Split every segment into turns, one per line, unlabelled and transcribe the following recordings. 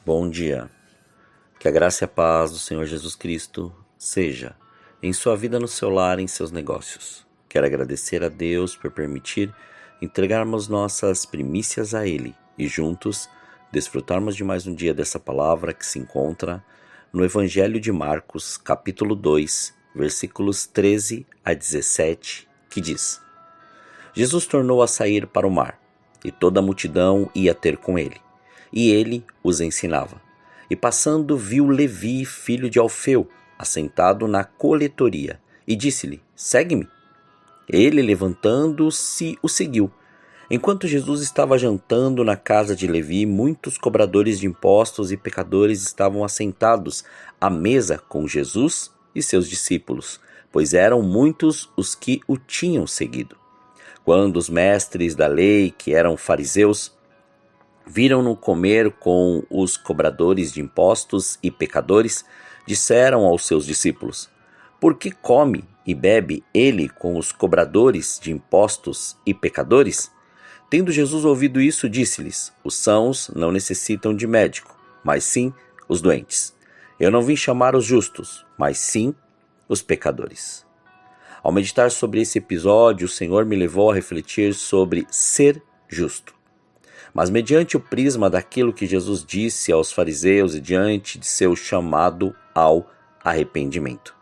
Bom dia. Que a graça e a paz do Senhor Jesus Cristo seja em sua vida, no seu lar, em seus negócios. Quero agradecer a Deus por permitir entregarmos nossas primícias a Ele e juntos desfrutarmos de mais um dia dessa palavra que se encontra no Evangelho de Marcos, capítulo 2, versículos 13 a 17, que diz: Jesus tornou a sair para o mar, e toda a multidão ia ter com ele, e ele os ensinava. E passando viu Levi, filho de Alfeu, assentado na coletoria, e disse-lhe: Segue-me. Ele, levantando-se, o seguiu. Enquanto Jesus estava jantando na casa de Levi, muitos cobradores de impostos e pecadores estavam assentados à mesa com Jesus e seus discípulos, pois eram muitos os que o tinham seguido. Quando os mestres da lei, que eram fariseus, viram-no comer com os cobradores de impostos e pecadores, disseram aos seus discípulos: Por que come e bebe ele com os cobradores de impostos e pecadores? Tendo Jesus ouvido isso, disse-lhes: Os sãos não necessitam de médico, mas sim os doentes. Eu não vim chamar os justos, mas sim os pecadores. Ao meditar sobre esse episódio, o Senhor me levou a refletir sobre ser justo. Mas mediante o prisma daquilo que Jesus disse aos fariseus e diante de seu chamado ao arrependimento.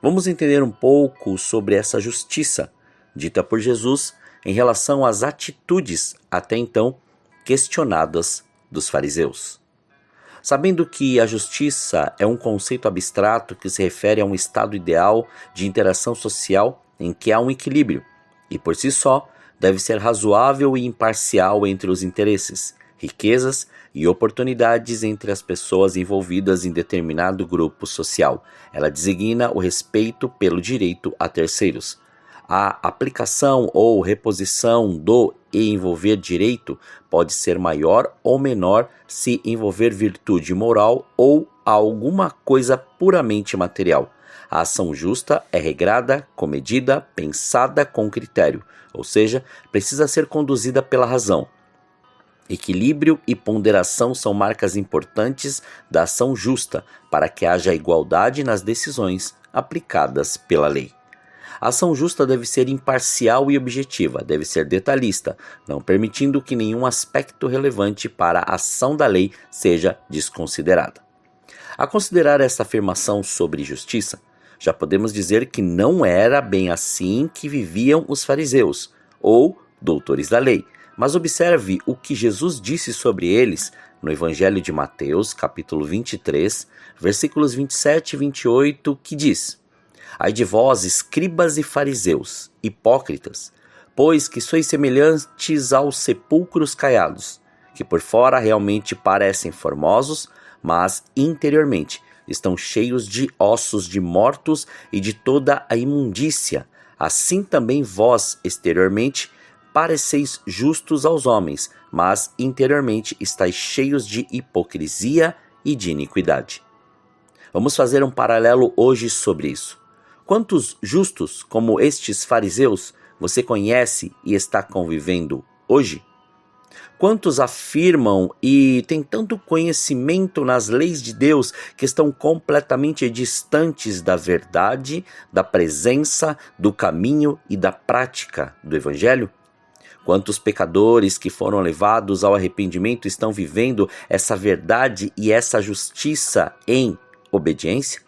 Vamos entender um pouco sobre essa justiça dita por Jesus em relação às atitudes até então questionadas dos fariseus. Sabendo que a justiça é um conceito abstrato que se refere a um estado ideal de interação social em que há um equilíbrio, e por si só deve ser razoável e imparcial entre os interesses, riquezas e oportunidades entre as pessoas envolvidas em determinado grupo social. Ela designa o respeito pelo direito a terceiros. A aplicação ou reposição do e envolver direito pode ser maior ou menor se envolver virtude moral ou alguma coisa puramente material. A ação justa é regrada, comedida, pensada com critério, ou seja, precisa ser conduzida pela razão. Equilíbrio e ponderação são marcas importantes da ação justa para que haja igualdade nas decisões aplicadas pela lei. A ação justa deve ser imparcial e objetiva, deve ser detalhista, não permitindo que nenhum aspecto relevante para a ação da lei seja desconsiderada. A considerar essa afirmação sobre justiça, já podemos dizer que não era bem assim que viviam os fariseus, ou doutores da lei, mas observe o que Jesus disse sobre eles no Evangelho de Mateus, capítulo 23, versículos 27 e 28, que diz: Ai de vós, escribas e fariseus, hipócritas, pois que sois semelhantes aos sepulcros caiados, que por fora realmente parecem formosos, mas interiormente estão cheios de ossos de mortos e de toda a imundícia. Assim também vós, exteriormente, pareceis justos aos homens, mas interiormente estáis cheios de hipocrisia e de iniquidade. Vamos fazer um paralelo hoje sobre isso. Quantos justos como estes fariseus você conhece e está convivendo hoje? Quantos afirmam e têm tanto conhecimento nas leis de Deus que estão completamente distantes da verdade, da presença, do caminho e da prática do Evangelho? Quantos pecadores que foram levados ao arrependimento estão vivendo essa verdade e essa justiça em obediência?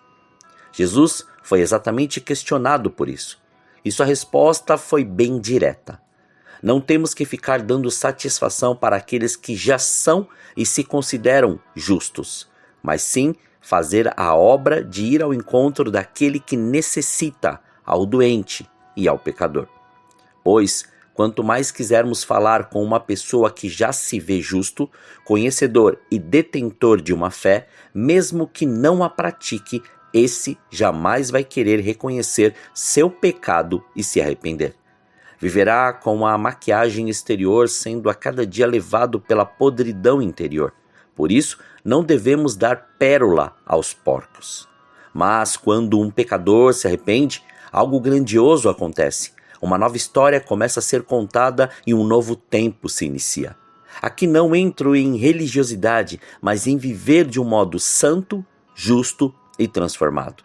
Jesus foi exatamente questionado por isso, e sua resposta foi bem direta. Não temos que ficar dando satisfação para aqueles que já são e se consideram justos, mas sim fazer a obra de ir ao encontro daquele que necessita, ao doente e ao pecador. Pois, quanto mais quisermos falar com uma pessoa que já se vê justo, conhecedor e detentor de uma fé, mesmo que não a pratique, esse jamais vai querer reconhecer seu pecado e se arrepender. Viverá com a maquiagem exterior sendo a cada dia levado pela podridão interior. Por isso, não devemos dar pérola aos porcos. Mas quando um pecador se arrepende, algo grandioso acontece. Uma nova história começa a ser contada e um novo tempo se inicia. Aqui não entro em religiosidade, mas em viver de um modo santo, justo e transformado.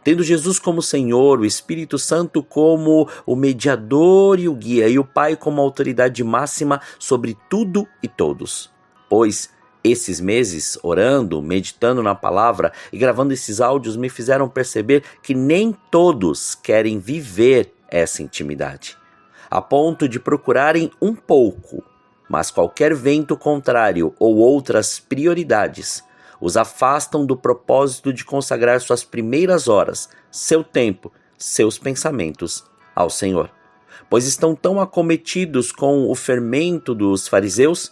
Tendo Jesus como Senhor, o Espírito Santo como o mediador e o guia, e o Pai como a autoridade máxima sobre tudo e todos. Pois esses meses, orando, meditando na palavra e gravando esses áudios, me fizeram perceber que nem todos querem viver essa intimidade, a ponto de procurarem um pouco, mas qualquer vento contrário ou outras prioridades os afastam do propósito de consagrar suas primeiras horas, seu tempo, seus pensamentos ao Senhor. Pois estão tão acometidos com o fermento dos fariseus,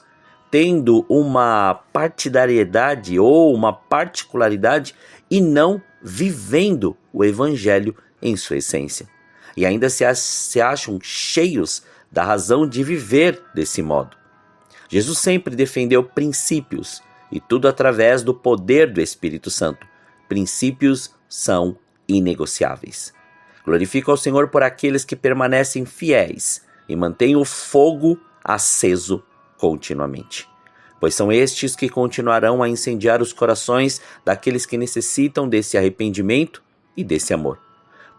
tendo uma partidariedade ou uma particularidade e não vivendo o Evangelho em sua essência. E ainda se acham cheios da razão de viver desse modo. Jesus sempre defendeu princípios, e tudo através do poder do Espírito Santo. Princípios são inegociáveis. Glorifico ao Senhor por aqueles que permanecem fiéis e mantêm o fogo aceso continuamente. Pois são estes que continuarão a incendiar os corações daqueles que necessitam desse arrependimento e desse amor.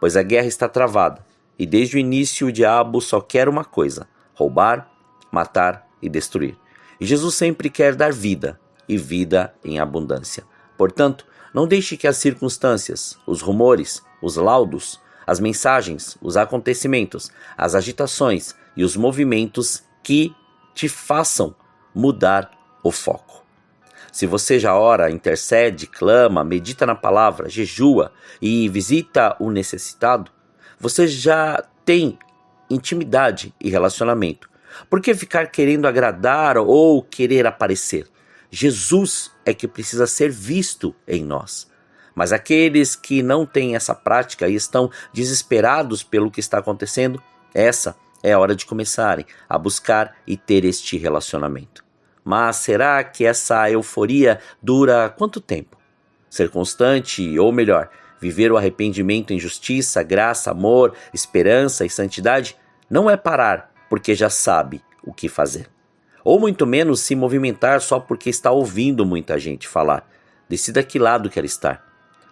Pois a guerra está travada, e desde o início o diabo só quer uma coisa: roubar, matar e destruir. E Jesus sempre quer dar vida, e vida em abundância. Portanto, não deixe que as circunstâncias, os rumores, os laudos, as mensagens, os acontecimentos, as agitações e os movimentos que te façam mudar o foco. Se você já ora, intercede, clama, medita na palavra, jejua e visita o necessitado, você já tem intimidade e relacionamento. Por que ficar querendo agradar ou querer aparecer? Jesus é que precisa ser visto em nós. Mas aqueles que não têm essa prática e estão desesperados pelo que está acontecendo, essa é a hora de começarem a buscar e ter este relacionamento. Mas será que essa euforia dura quanto tempo? Ser constante, ou melhor, viver o arrependimento em justiça, graça, amor, esperança e santidade, não é parar porque já sabe o que fazer. Ou muito menos se movimentar só porque está ouvindo muita gente falar. Decida que lado quer estar.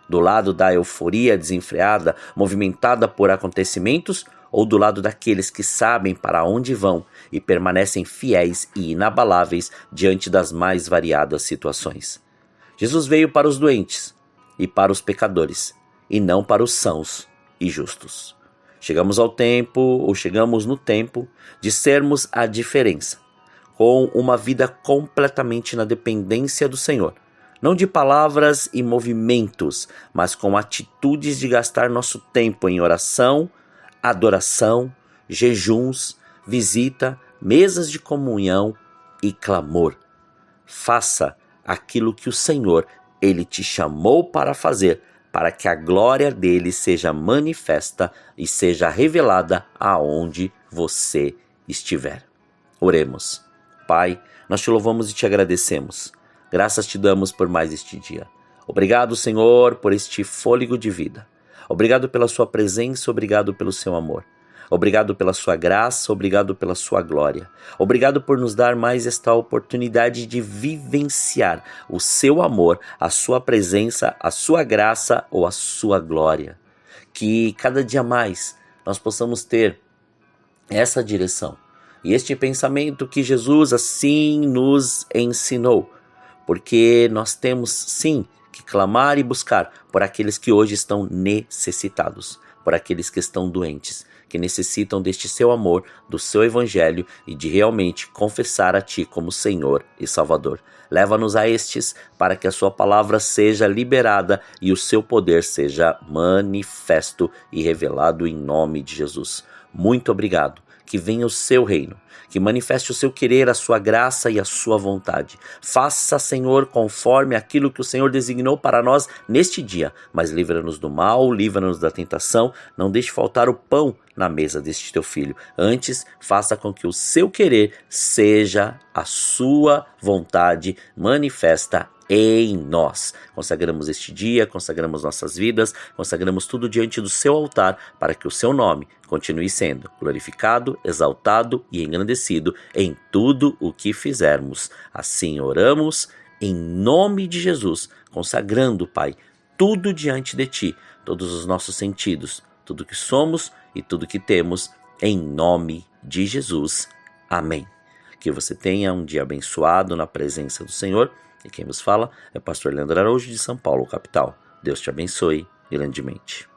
Do lado da euforia desenfreada, movimentada por acontecimentos, ou do lado daqueles que sabem para onde vão e permanecem fiéis e inabaláveis diante das mais variadas situações. Jesus veio para os doentes e para os pecadores, e não para os sãos e justos. Chegamos no tempo de sermos a diferença, com uma vida completamente na dependência do Senhor. Não de palavras e movimentos, mas com atitudes de gastar nosso tempo em oração, adoração, jejuns, visita, mesas de comunhão e clamor. Faça aquilo que o Senhor, Ele te chamou para fazer, para que a glória dele seja manifesta e seja revelada aonde você estiver. Oremos. Pai, nós te louvamos e te agradecemos. Graças te damos por mais este dia. Obrigado, Senhor, por este fôlego de vida. Obrigado pela sua presença, obrigado pelo seu amor. Obrigado pela sua graça, obrigado pela sua glória. Obrigado por nos dar mais esta oportunidade de vivenciar o seu amor, a sua presença, a sua graça ou a sua glória. Que cada dia mais nós possamos ter essa direção e este pensamento que Jesus assim nos ensinou, porque nós temos sim que clamar e buscar por aqueles que hoje estão necessitados, por aqueles que estão doentes, que necessitam deste seu amor, do seu evangelho e de realmente confessar a Ti como Senhor e Salvador. Leva-nos a estes para que a sua palavra seja liberada e o seu poder seja manifesto e revelado em nome de Jesus. Muito obrigado. Que venha o seu reino, que manifeste o seu querer, a sua graça e a sua vontade. Faça, Senhor, conforme aquilo que o Senhor designou para nós neste dia, mas livra-nos do mal, livra-nos da tentação, não deixe faltar o pão na mesa deste teu filho. Antes, faça com que o seu querer seja a sua vontade manifesta em nós. Consagramos este dia, consagramos nossas vidas, consagramos tudo diante do seu altar, para que o seu nome continue sendo glorificado, exaltado e engrandecido em tudo o que fizermos. Assim oramos em nome de Jesus, consagrando, Pai, tudo diante de ti, todos os nossos sentidos, tudo que somos e tudo que temos, em nome de Jesus. Amém. Que você tenha um dia abençoado na presença do Senhor. E quem vos fala é o pastor Leandro Araújo de São Paulo, capital. Deus te abençoe grandemente.